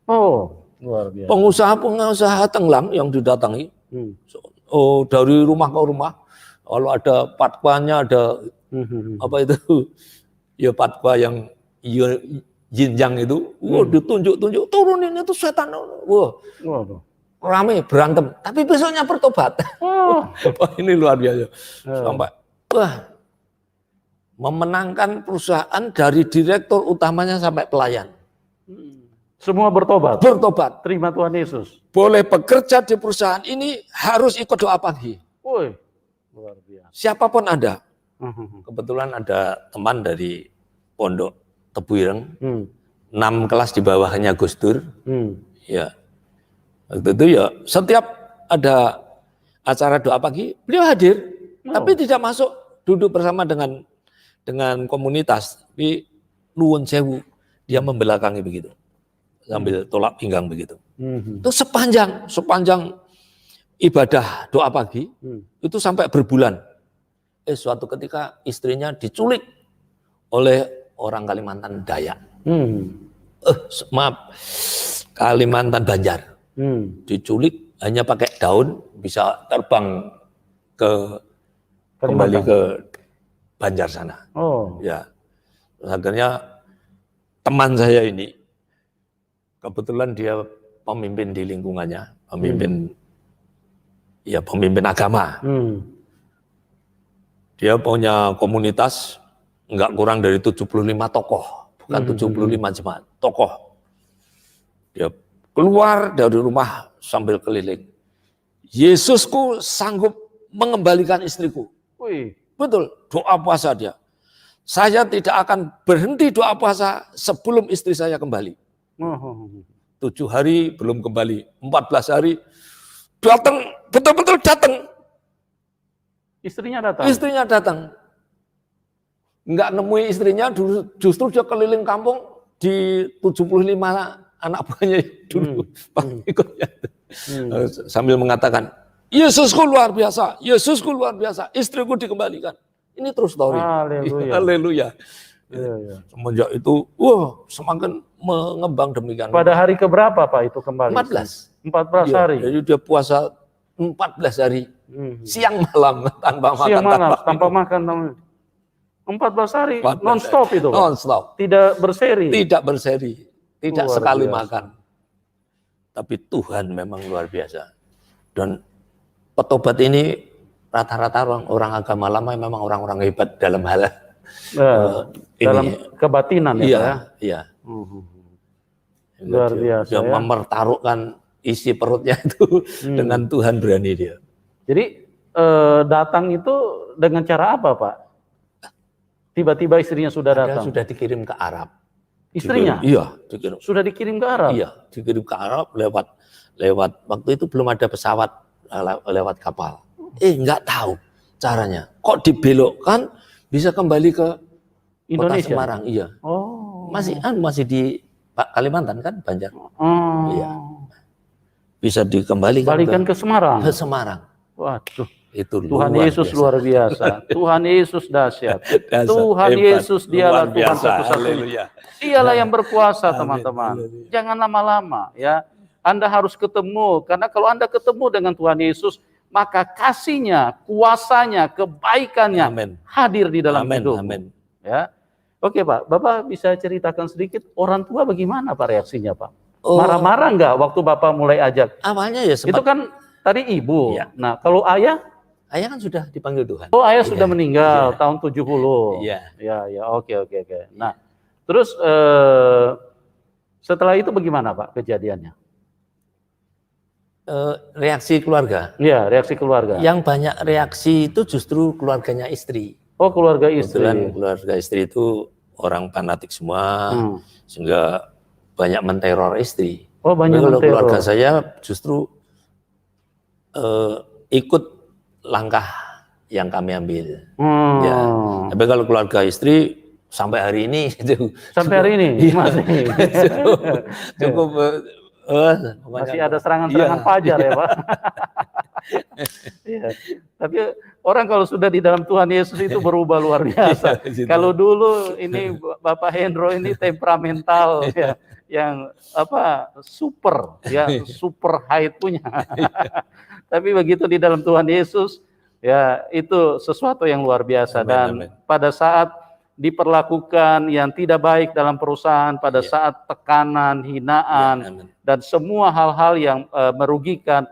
Oh, luar biasa. Pengusaha tenglang yang didatangi, dari rumah ke rumah, kalau ada patwanya, ada apa itu, ya patwa yang yinjang itu, ditunjuk-tunjuk, turunin itu setan, rame berantem, tapi besoknya bertobat. Wah, ini luar biasa. Sampai memenangkan perusahaan dari direktur utamanya sampai pelayan. Semua bertobat. Bertobat. Terima Tuhan Yesus. Boleh bekerja di perusahaan ini harus ikut doa pagi. Woi, luar biasa. Siapapun ada. Kebetulan ada teman dari Pondok Tebuireng, 6 kelas di bawahnya Gus Dur. Ya, waktu itu ya setiap ada acara doa pagi beliau hadir, tapi tidak masuk duduk bersama dengan komunitas. Tapi nuwun sewu, dia membelakangi begitu. Sambil tolak pinggang begitu. Itu sepanjang ibadah doa pagi, itu sampai berbulan. Suatu ketika istrinya diculik oleh orang Kalimantan Dayak. Kalimantan Banjar. Diculik hanya pakai daun, bisa terbang kembali ke Banjar sana. Ya. Terus akhirnya teman saya ini, kebetulan dia pemimpin di lingkungannya, pemimpin agama. Dia punya komunitas enggak kurang dari 75 tokoh, bukan 75 jemaat, tokoh. Dia keluar dari rumah sambil keliling. Yesusku sanggup mengembalikan istriku. Wih. Betul, doa puasa dia. Saya tidak akan berhenti doa puasa sebelum istri saya kembali. 7 hari belum kembali, 14 hari datang, betul-betul datang. Istrinya datang. Istrinya datang. Enggak nemui istrinya, justru dia keliling kampung di 75 anak buahnya dulu ikutnya. Sambil mengatakan, Yesusku luar biasa, Yesusku luar biasa, istriku dikembalikan. Ini terus story. Haleluya. Haleluya. Ya. Semenjak itu, semakin mengembang demikian. Pada hari keberapa Pak itu kembali? 14. 14 hari. Jadi dia puasa 14 hari, siang malam tanpa makan. Siang malam tanpa makan. 14 hari non-stop itu Pak? Non-stop. Tidak berseri? Tidak berseri. Tidak Luar sekali biasa. makan. Tapi Tuhan memang luar biasa. Dan petobat ini rata-rata orang agama lama memang orang-orang hebat dalam hal dalam ini. kebatinan ya Pak ya? Iya. Luar biasa Dia ya. mempertaruhkan isi perutnya itu dengan Tuhan berani dia. Jadi datang itu dengan cara apa Pak? Tiba-tiba istrinya sudah datang? Sudah dikirim ke Arab. Istrinya? Iya, dikirim. Sudah dikirim ke Arab? Iya, dikirim ke Arab lewat waktu itu belum ada pesawat, lewat kapal. Nggak tahu caranya. Kok dibelokkan bisa kembali ke Indonesia? Kota Semarang? Iya. Oh. Masih di Kalimantan kan, Banjar. Oh. Iya. Bisa dikembalikan Balikan ke Semarang? ke Semarang. Waduh. Itu Tuhan luar Yesus biasa. luar biasa. Tuhan Yesus dahsyat. Dasar, Tuhan hebat, Yesus dialah luar Tuhan biasa. satu-satunya. Haleluya. Dialah yang berkuasa Amin, teman-teman. haleluya. Jangan lama-lama ya. Anda harus ketemu, karena kalau Anda ketemu dengan Tuhan Yesus, maka kasihnya, kuasanya, kebaikannya Amin. hadir di dalam Amin, hidup. amin. Ya. Oke Pak, Bapak bisa ceritakan sedikit orang tua bagaimana Pak reaksinya Pak? Oh. Marah-marah nggak waktu Bapak mulai ajak? Awalnya ya sempat. Itu kan tadi ibu. Iya. Nah kalau ayah? Ayah kan sudah dipanggil Tuhan. Oh ayah sudah meninggal Iya. tahun 70. Iya. Ya, oke. Nah, terus setelah itu bagaimana Pak kejadiannya? Reaksi keluarga. Iya, reaksi keluarga. Yang banyak reaksi itu justru keluarganya istri. Oh, keluarga istri. Kebetulan keluarga istri itu orang fanatik semua, sehingga banyak menteror istri. Oh, banyak Tapi kalau menteror. keluarga saya justru ikut langkah yang kami ambil. Ya. Tapi kalau keluarga istri sampai hari ini itu Sampai hari ini masih cukup masih ada serangan-serangan fajar ya Pak. Iya. Tapi orang kalau sudah di dalam Tuhan Yesus itu berubah luar biasa. Kalau dulu ini Bapak Hendro ini temperamental ya, yang super ya, super height punya. Tapi begitu di dalam Tuhan Yesus ya itu sesuatu yang luar biasa. Dan pada saat diperlakukan yang tidak baik dalam perusahaan, pada saat tekanan, hinaan dan semua hal-hal yang merugikan,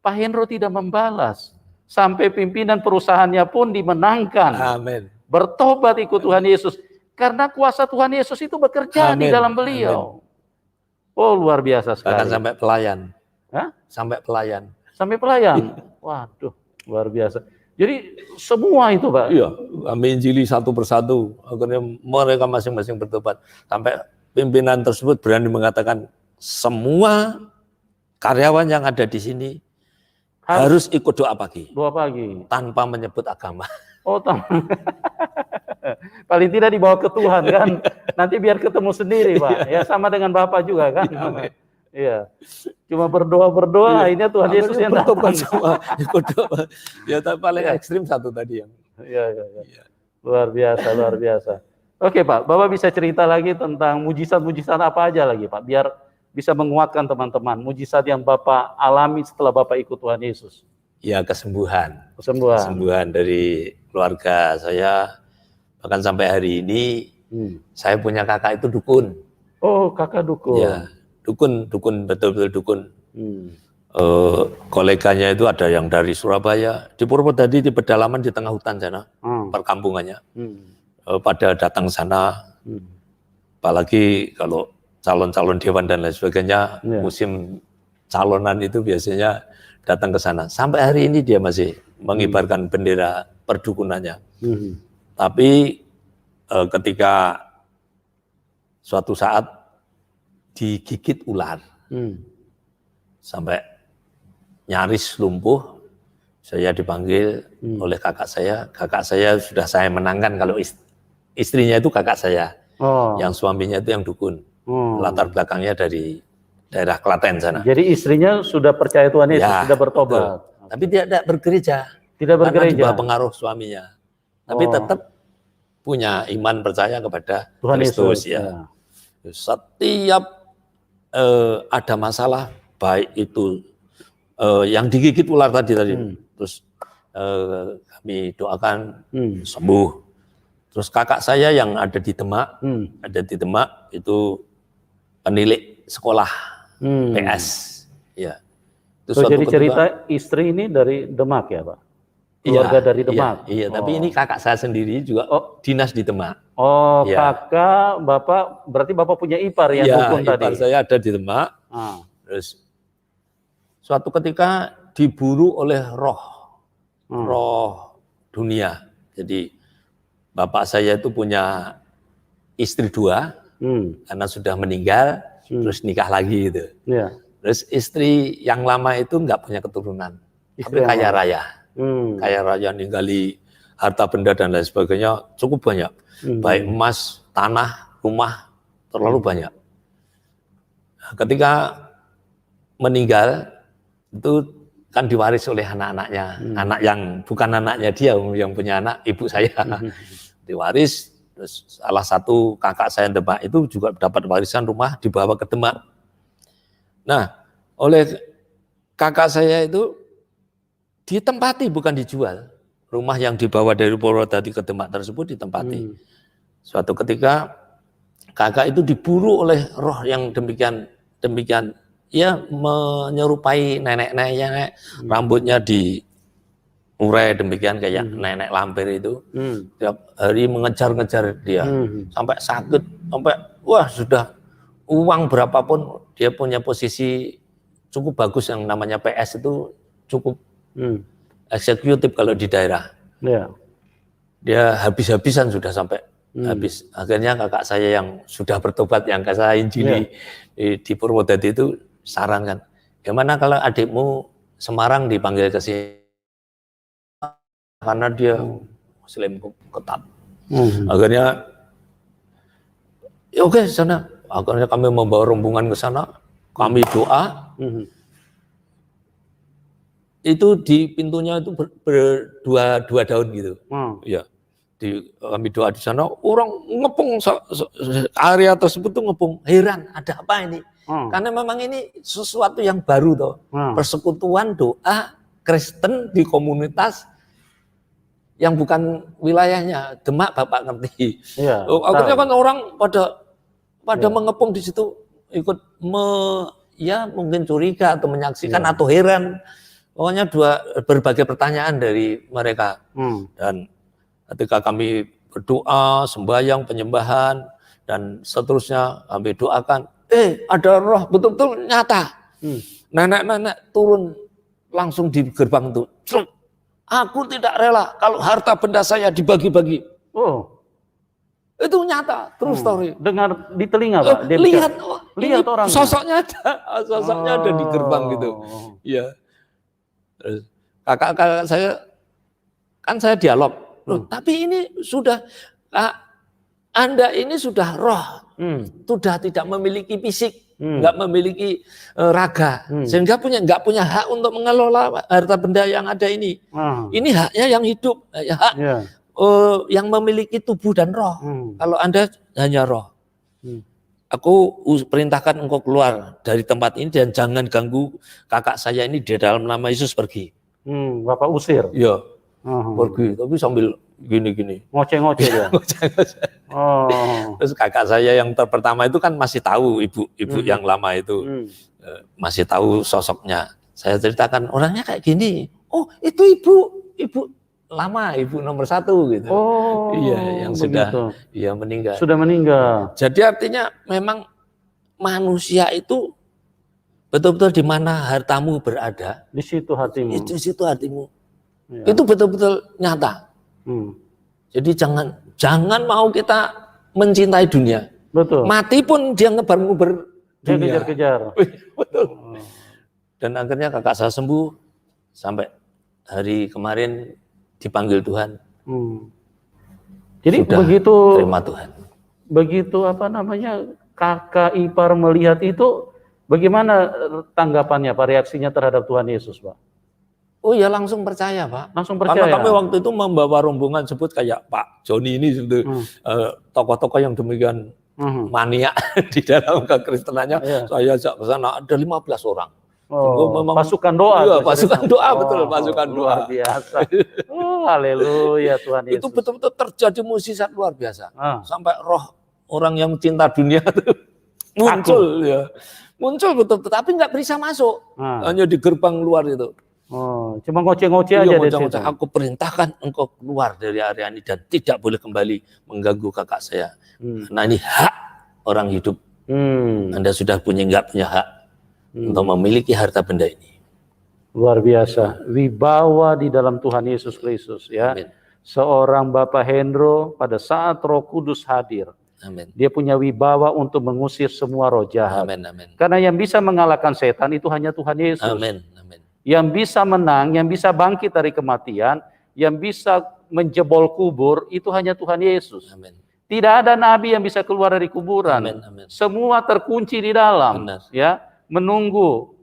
Pak Hendro tidak membalas. Sampai pimpinan perusahaannya pun dimenangkan. Amin. Bertobat ikut Tuhan Yesus. Karena kuasa Tuhan Yesus itu bekerja di dalam beliau. Oh luar biasa sekali. Bahkan sampai pelayan. Hah? Sampai pelayan. Sampai pelayan. Waduh, luar biasa. Jadi semua itu Pak. Iya, kami injili satu persatu. Akhirnya mereka masing-masing bertobat. Sampai pimpinan tersebut berani mengatakan semua karyawan yang ada di sini harus ikut doa pagi. Doa pagi. Tanpa menyebut agama. Oh, paling tidak dibawa ke Tuhan kan. Nanti biar ketemu sendiri Pak. Ya sama dengan Bapak juga kan. Iya. Cuma berdoa, akhirnya Tuhan Yesus yang datang. Semua ikut doa. Ya paling ekstrim satu tadi yang. Iya. Luar biasa. Oke Pak, Bapak bisa cerita lagi tentang mujizat-mujizat apa aja lagi Pak, biar bisa menguatkan teman-teman. Mujizat yang Bapak alami setelah Bapak ikut Tuhan Yesus. Ya kesembuhan. Kesembuhan dari keluarga saya. Bahkan sampai hari ini saya punya kakak itu dukun. Oh, kakak dukun. Ya, dukun betul-betul dukun. Koleganya itu ada yang dari Surabaya, di Purwodadi, di pedalaman di tengah hutan sana, perkampungannya. pada datang sana. Apalagi kalau calon-calon dewan dan lain sebagainya, musim calonan itu biasanya datang ke sana. Sampai hari ini dia masih mengibarkan bendera perdukunannya. Tapi ketika suatu saat digigit ular, sampai nyaris lumpuh, saya dipanggil oleh kakak saya. Kakak saya sudah saya menangkan kalau istrinya itu kakak saya, yang suaminya itu yang dukun. Latar belakangnya dari daerah Klaten sana. Jadi istrinya sudah percaya Tuhan Yesus, Ya, sudah bertobat. Tapi dia tidak bergereja. Tidak bergereja. Karena di bawah pengaruh suaminya. Tapi tetap punya iman percaya kepada Tuhan Kristus. Yesus, Ya. Setiap ada masalah, baik itu yang digigit ular tadi, terus kami doakan sembuh. Terus kakak saya yang ada di Demak, itu penilik sekolah PS. Ya. So, jadi cerita istri ini dari Demak ya Pak? Keluarga dari Demak? Iya, tapi ini kakak saya sendiri juga dinas di Demak. Kakak, Bapak, berarti Bapak punya ipar yang dukun tadi? Ipar saya ada di Demak. Terus suatu ketika diburu oleh roh dunia. Jadi bapak saya itu punya istri 2, karena sudah meninggal, terus nikah lagi gitu. Terus istri yang lama itu nggak punya keturunan, tapi kaya raya. Kaya raya, ninggali harta benda dan lain sebagainya cukup banyak. Baik emas, tanah, rumah, terlalu banyak. Ketika meninggal, itu kan diwaris oleh anak-anaknya. Anak yang bukan anaknya dia, yang punya anak, ibu saya. Diwaris, terus salah satu kakak saya yang Demak itu juga dapat warisan rumah, dibawa ke Demak. Nah, oleh kakak saya itu ditempati, bukan dijual. Rumah yang dibawa dari Purwodadi ke Demak tersebut ditempati. Suatu ketika kakak itu diburu oleh roh yang demikian ya, menyerupai nenek-nenek, rambutnya diurai demikian kayak nenek lampir itu. Tiap hari mengejar-ngejar dia sampai sakit, sampai sudah uang berapapun, dia punya posisi cukup bagus yang namanya PS itu cukup eksekutif kalau di daerah. Dia habis-habisan sudah sampai habis. Akhirnya kakak saya yang sudah bertobat, yang saya injili di Purwodadi itu sarankan, gimana kalau adikmu Semarang dipanggil ke sini, karena dia Muslim ketat. Akhirnya oke, sana. Akhirnya kami membawa rombongan ke sana, kami doa. Itu di pintunya itu dua daun gitu. Ya, kami doa di sana, orang ngepung area tersebut tuh ngepung, heran ada apa ini? Karena memang ini sesuatu yang baru toh. Persekutuan doa Kristen di komunitas yang bukan wilayahnya. Demak Bapak ngerti. Akhirnya kan orang pada mengepung di situ, ikut mungkin curiga atau menyaksikan atau heran. Pokoknya berbagai pertanyaan dari mereka. Dan ketika kami berdoa, sembahyang, penyembahan, dan seterusnya kami doakan, ada roh betul-betul nyata. Nenek-nenek turun langsung di gerbang itu. Aku tidak rela kalau harta benda saya dibagi-bagi. Itu nyata, true story. Dengar di telinga Pak? Lihat orang. Sosoknya ada di gerbang gitu. Iya. Terus kakak-kakak saya, kan saya dialog. Tapi ini sudah, Anda ini sudah roh, sudah tidak memiliki fisik, nggak memiliki raga, sehingga nggak punya hak untuk mengelola harta benda yang ada ini. Ini haknya yang hidup, hak yang memiliki tubuh dan roh. Kalau Anda hanya roh. Aku perintahkan engkau keluar dari tempat ini dan jangan ganggu kakak saya ini, di dalam nama Yesus pergi. Bapak usir? Iya, pergi, tapi sambil gini-gini. Ngoceh-ngoceh ya? Terus kakak saya yang pertama itu kan masih tahu, ibu yang lama itu. Masih tahu sosoknya. Saya ceritakan, orangnya kayak gini. Oh, itu ibu lama, ibu nomor 1 gitu. Oh, Iya, yang begitu. sudah meninggal. Sudah meninggal. Jadi artinya memang manusia itu betul-betul di mana hartamu berada, Di situ hatimu. itu di situ hatimu. Ya. Itu betul-betul nyata. Jadi jangan mau kita mencintai dunia. Betul. Mati pun dia ngebar-ngubar Dia dunia. kejar-kejar. Betul. Dan akhirnya kakak saya sembuh sampai hari kemarin dipanggil Tuhan. Jadi Sudah begitu terima Tuhan. Begitu kakak ipar melihat itu, bagaimana tanggapannya, Pak, reaksinya terhadap Tuhan Yesus, Pak? Oh ya, langsung percaya, Pak. Langsung percaya. Karena kami waktu itu membawa rombongan sebut kayak Pak Joni ini sebetulnya tokoh-tokoh yang demikian maniak di dalam kekristenannya. Saya ajak ke sana ada 15 orang. Memang pasukan doa. Iya, pasukan doa, betul, pasukan doa. Luar biasa. Haleluya Tuhan Yesus. Itu betul-betul terjadi mukjizat luar biasa. Sampai roh orang yang cinta dunia itu muncul, ya. Muncul betul-betul, tapi nggak bisa masuk. Hanya di gerbang luar itu. Cuma ngoceh-ngoceh aja di situ. Aku perintahkan engkau keluar dari area ini dan tidak boleh kembali mengganggu kakak saya. Nah, ini hak orang hidup. Anda sudah nggak punya hak untuk memiliki harta benda ini. Luar biasa, wibawa di dalam Tuhan Yesus Kristus, ya. Amin. Seorang Bapak Hendro pada saat Roh Kudus hadir, amin, dia punya wibawa untuk mengusir semua roh jahat. Amin, amin. Karena yang bisa mengalahkan setan itu hanya Tuhan Yesus. Amin, amin. Yang bisa menang, yang bisa bangkit dari kematian, yang bisa menjebol kubur itu hanya Tuhan Yesus. Amin. Tidak ada nabi yang bisa keluar dari kuburan. Amin, amin. Semua terkunci di dalam. Benar. Ya, menunggu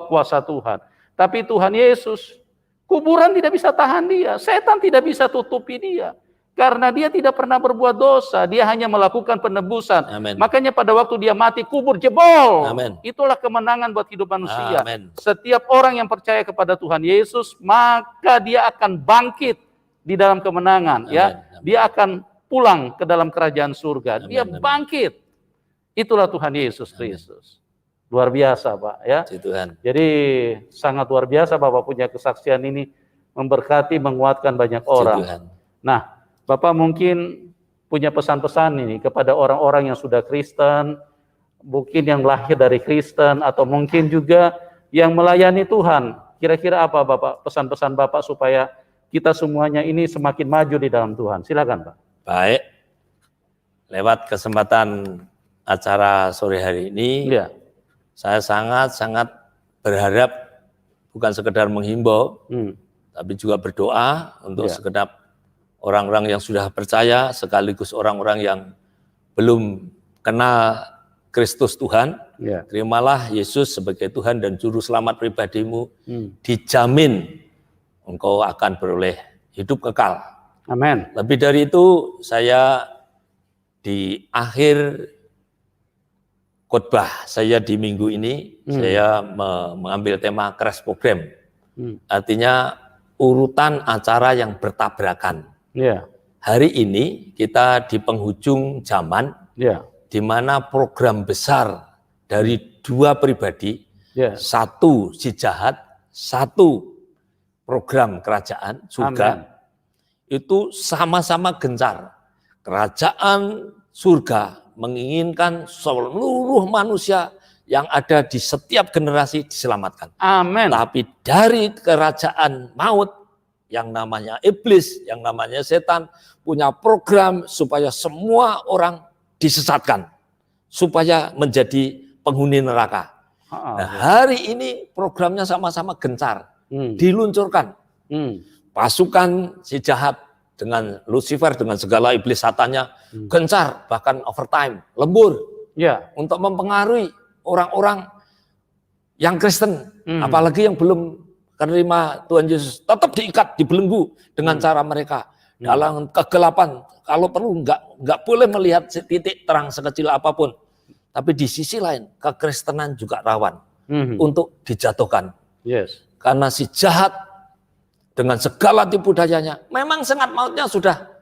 kuasa Tuhan. Tapi Tuhan Yesus, kuburan tidak bisa tahan dia, setan tidak bisa tutupi dia. Karena dia tidak pernah berbuat dosa, dia hanya melakukan penebusan. Amen. Makanya pada waktu dia mati, kubur jebol. Amen. Itulah kemenangan buat hidup manusia. Amen. Setiap orang yang percaya kepada Tuhan Yesus, maka dia akan bangkit di dalam kemenangan. Amen. Ya, amen. Dia akan pulang ke dalam kerajaan surga. Amen. Dia bangkit. Itulah Tuhan Yesus Kristus. Luar biasa, Pak, ya. Tuhan. Jadi sangat luar biasa Bapak punya kesaksian ini, memberkati, menguatkan banyak orang. Tuhan. Nah, Bapak mungkin punya pesan-pesan ini kepada orang-orang yang sudah Kristen, mungkin yang lahir dari Kristen, atau mungkin juga yang melayani Tuhan. Kira-kira apa Bapak, pesan-pesan Bapak supaya kita semuanya ini semakin maju di dalam Tuhan? Silakan, Pak. Baik, lewat kesempatan acara sore hari ini, ya, saya sangat-sangat berharap bukan sekedar menghimbau, tapi juga berdoa untuk segenap orang-orang yang sudah percaya, sekaligus orang-orang yang belum kenal Kristus Tuhan. Terimalah Yesus sebagai Tuhan dan Juru Selamat pribadimu, dijamin engkau akan beroleh hidup kekal. Amin. Lebih dari itu, saya di akhir khotbah saya di minggu ini, saya mengambil tema crash program. Artinya urutan acara yang bertabrakan. Hari ini kita di penghujung zaman, di mana program besar dari dua pribadi, satu si jahat, satu program kerajaan surga, itu sama-sama gencar. Kerajaan surga menginginkan seluruh manusia yang ada di setiap generasi diselamatkan. Amin. Tapi dari kerajaan maut yang namanya iblis, yang namanya setan, punya program supaya semua orang disesatkan, supaya menjadi penghuni neraka. Nah, hari ini programnya sama-sama gencar, diluncurkan. Pasukan si jahat dengan Lucifer, dengan segala iblis satannya, gencar, bahkan overtime, lembur, untuk mempengaruhi orang-orang yang Kristen, apalagi yang belum menerima Tuhan Yesus, tetap diikat, dibelenggu dengan cara mereka dalam kegelapan. Kalau perlu nggak boleh melihat titik terang sekecil apapun. Tapi di sisi lain, kekristenan juga rawan untuk dijatuhkan. Karena si jahat dengan segala tipu dayanya, memang sengat mautnya sudah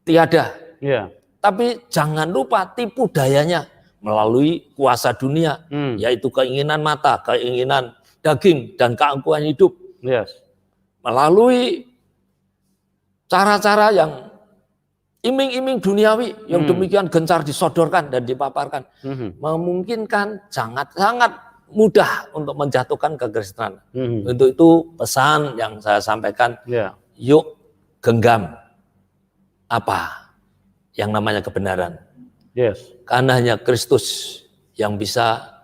tiada. Tapi jangan lupa tipu dayanya melalui kuasa dunia, yaitu keinginan mata, keinginan daging, dan keangkuhan hidup. melalui cara-cara yang iming-iming duniawi yang demikian gencar disodorkan dan dipaparkan, memungkinkan sangat mudah untuk menjatuhkan kekristenan. Untuk itu pesan yang saya sampaikan, yuk genggam apa yang namanya kebenaran. Karena hanya Kristus yang bisa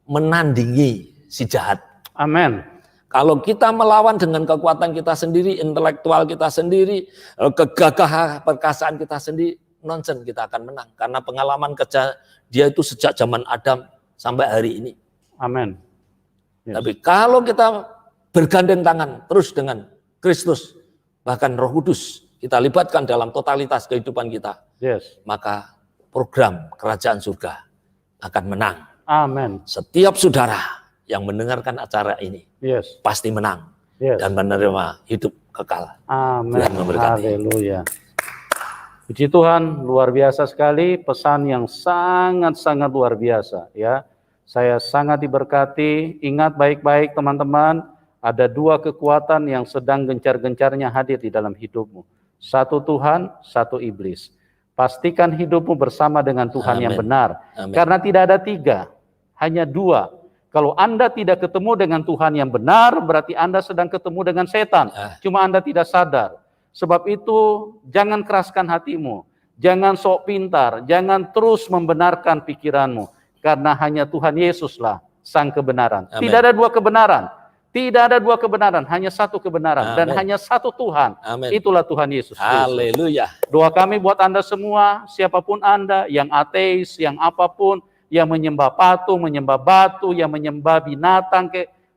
menandingi si jahat. Amin. Kalau kita melawan dengan kekuatan kita sendiri, intelektual kita sendiri, kegagahan perkasaan kita sendiri, nonsen kita akan menang. Karena pengalaman kerja dia itu sejak zaman Adam sampai hari ini. Amin. Tapi kalau kita bergandeng tangan terus dengan Kristus, bahkan Roh Kudus, kita libatkan dalam totalitas kehidupan kita, maka program kerajaan surga akan menang. Amin. Setiap saudara yang mendengarkan acara ini pasti menang dan menerima hidup kekal. Amin. Tuhan memberkati. Haleluya. Puji Tuhan, luar biasa sekali, pesan yang sangat-sangat luar biasa ya. Saya sangat diberkati. Ingat baik-baik teman-teman, ada dua kekuatan yang sedang gencar-gencarnya hadir di dalam hidupmu. Satu Tuhan, satu iblis. Pastikan hidupmu bersama dengan Tuhan yang benar. Karena tidak ada tiga, hanya dua. Kalau Anda tidak ketemu dengan Tuhan yang benar, berarti Anda sedang ketemu dengan setan. Cuma Anda tidak sadar. Sebab itu, jangan keraskan hatimu. Jangan sok pintar. Jangan terus membenarkan pikiranmu. Karena hanya Tuhan Yesuslah sang kebenaran. Tidak ada dua kebenaran. Tidak ada dua kebenaran. Hanya satu kebenaran. Dan hanya satu Tuhan. Itulah Tuhan Yesus. Haleluya. Doa kami buat Anda semua, siapapun Anda, yang ateis, yang apapun, yang menyembah patung, menyembah batu, yang menyembah binatang,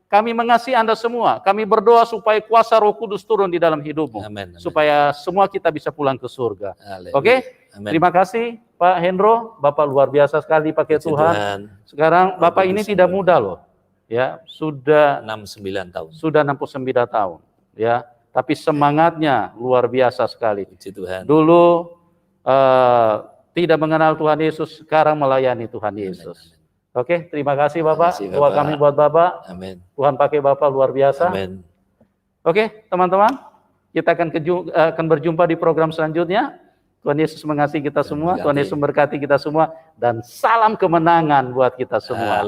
kami mengasihi Anda semua. Kami berdoa supaya kuasa Roh Kudus turun di dalam hidupmu, supaya semua kita bisa pulang ke surga. Oke? Terima kasih Pak Hendro, Bapak luar biasa sekali pakai Tuhan. Sekarang Bapak ini tidak muda loh, ya sudah 69 tahun. Sudah 69 tahun, ya. Tapi semangatnya luar biasa sekali. Dulu tidak mengenal Tuhan Yesus, sekarang melayani Tuhan Yesus. Oke, terima kasih Bapak. Doa kami buat Bapak. Amin. Tuhan pakai Bapak luar biasa. Amin. Oke, teman-teman, kita akan berjumpa di program selanjutnya. Tuhan Yesus mengasihi kita semua. Tuhan Yesus memberkati kita semua. Dan salam kemenangan buat kita semua.